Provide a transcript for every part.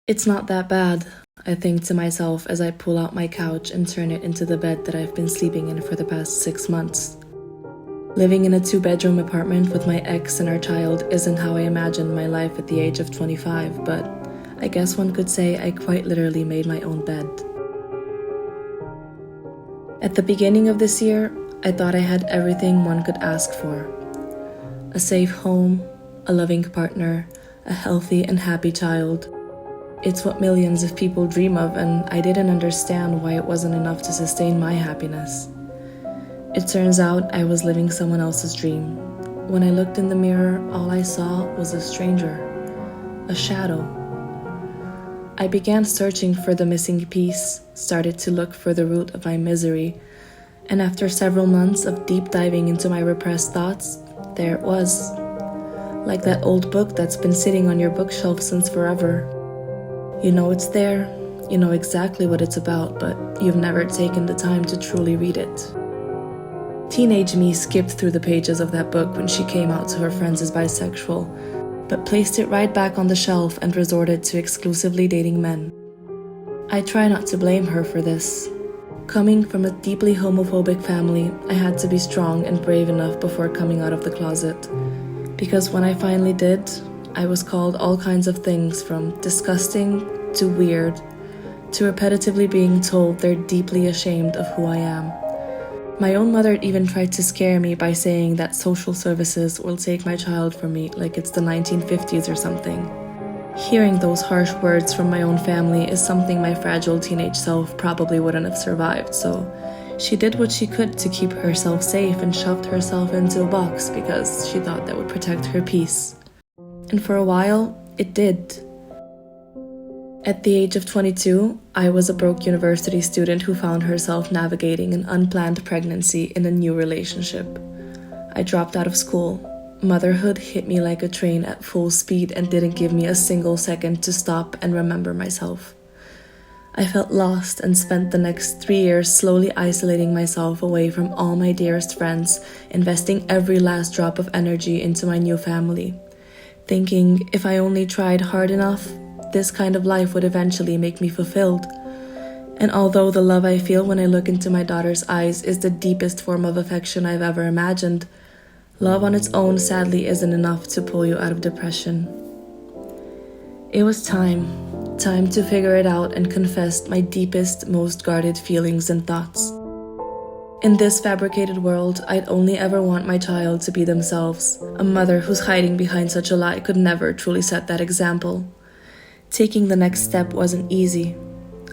It's not that bad, I think to myself as I pull out my couch and turn it into the bed that I've been sleeping in for the past 6 months. Living in a 2-bedroom apartment with my ex and our child isn't how I imagined my life at the age of 25, but I guess one could say I quite literally made my own bed. At the beginning of this year, I thought I had everything one could ask for. A safe home, a loving partner, a healthy and happy child. It's what millions of people dream of, and I didn't understand why it wasn't enough to sustain my happiness. It turns out I was living someone else's dream. When I looked in the mirror, all I saw was a stranger, a shadow. I began searching for the missing piece, started to look for the root of my misery, and after several months of deep diving into my repressed thoughts, there it was. Like that old book that's been sitting on your bookshelf since forever. You know it's there, you know exactly what it's about, but you've never taken the time to truly read it. Teenage me skipped through the pages of that book when she came out to her friends as bisexual, but placed it right back on the shelf and resorted to exclusively dating men. I try not to blame her for this. Coming from a deeply homophobic family, I had to be strong and brave enough before coming out of the closet. Because when I finally did, I was called all kinds of things from disgusting to weird, to repetitively being told they're deeply ashamed of who I am. My own mother even tried to scare me by saying that social services will take my child from me like it's the 1950s or something. Hearing those harsh words from my own family is something my fragile teenage self probably wouldn't have survived, so she did what she could to keep herself safe and shoved herself into a box because she thought that would protect her peace. And for a while, it did. At the age of 22, I was a broke university student who found herself navigating an unplanned pregnancy in a new relationship. I dropped out of school. Motherhood hit me like a train at full speed and didn't give me a single second to stop and remember myself. I felt lost and spent the next 3 years slowly isolating myself away from all my dearest friends, investing every last drop of energy into my new family. Thinking if I only tried hard enough, this kind of life would eventually make me fulfilled. And although the love I feel when I look into my daughter's eyes is the deepest form of affection I've ever imagined, love on its own sadly isn't enough to pull you out of depression. It was time to figure it out and confess my deepest, most guarded feelings and thoughts. In this fabricated world, I'd only ever want my child to be themselves. A mother who's hiding behind such a lie could never truly set that example. Taking the next step wasn't easy.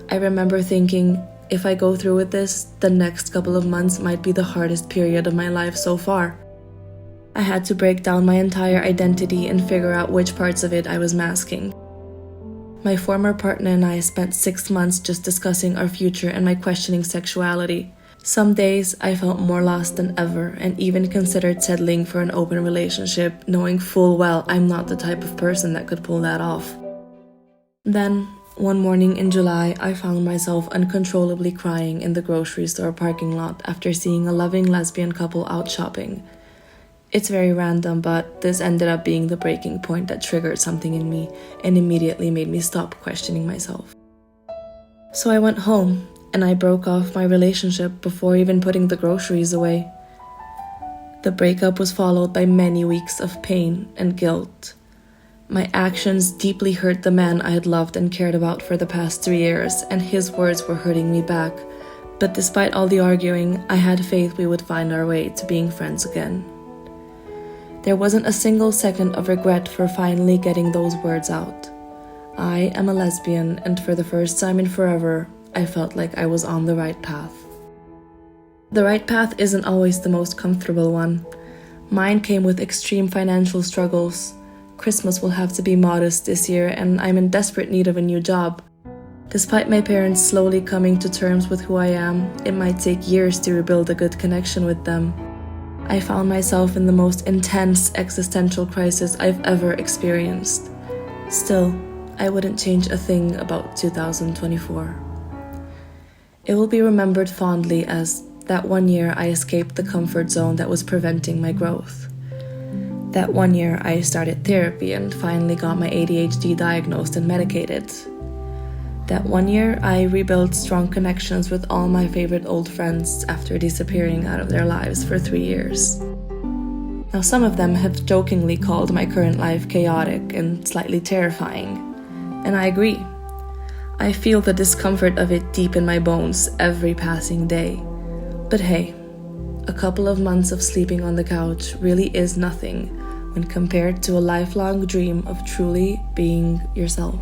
I remember thinking, if I go through with this, the next couple of months might be the hardest period of my life so far. I had to break down my entire identity and figure out which parts of it I was masking. My former partner and I spent 6 months just discussing our future and my questioning sexuality. Some days I felt more lost than ever and even considered settling for an open relationship, knowing full well I'm not the type of person that could pull that off. Then, one morning in July, I found myself uncontrollably crying in the grocery store parking lot after seeing a loving lesbian couple out shopping. It's very random, but this ended up being the breaking point that triggered something in me and immediately made me stop questioning myself. So I went home and I broke off my relationship before even putting the groceries away. The breakup was followed by many weeks of pain and guilt. My actions deeply hurt the man I had loved and cared about for the past 3 years, and his words were hurting me back. But despite all the arguing, I had faith we would find our way to being friends again. There wasn't a single second of regret for finally getting those words out. I am a lesbian, and for the first time in forever, I felt like I was on the right path. The right path isn't always the most comfortable one. Mine came with extreme financial struggles. Christmas will have to be modest this year, and I'm in desperate need of a new job. Despite my parents slowly coming to terms with who I am, it might take years to rebuild a good connection with them. I found myself in the most intense existential crisis I've ever experienced. Still, I wouldn't change a thing about 2024. It will be remembered fondly as that one year I escaped the comfort zone that was preventing my growth. That one year I started therapy and finally got my ADHD diagnosed and medicated. That one year, I rebuilt strong connections with all my favorite old friends after disappearing out of their lives for 3 years. Now, some of them have jokingly called my current life chaotic and slightly terrifying, and I agree. I feel the discomfort of it deep in my bones every passing day. But hey, a couple of months of sleeping on the couch really is nothing when compared to a lifelong dream of truly being yourself.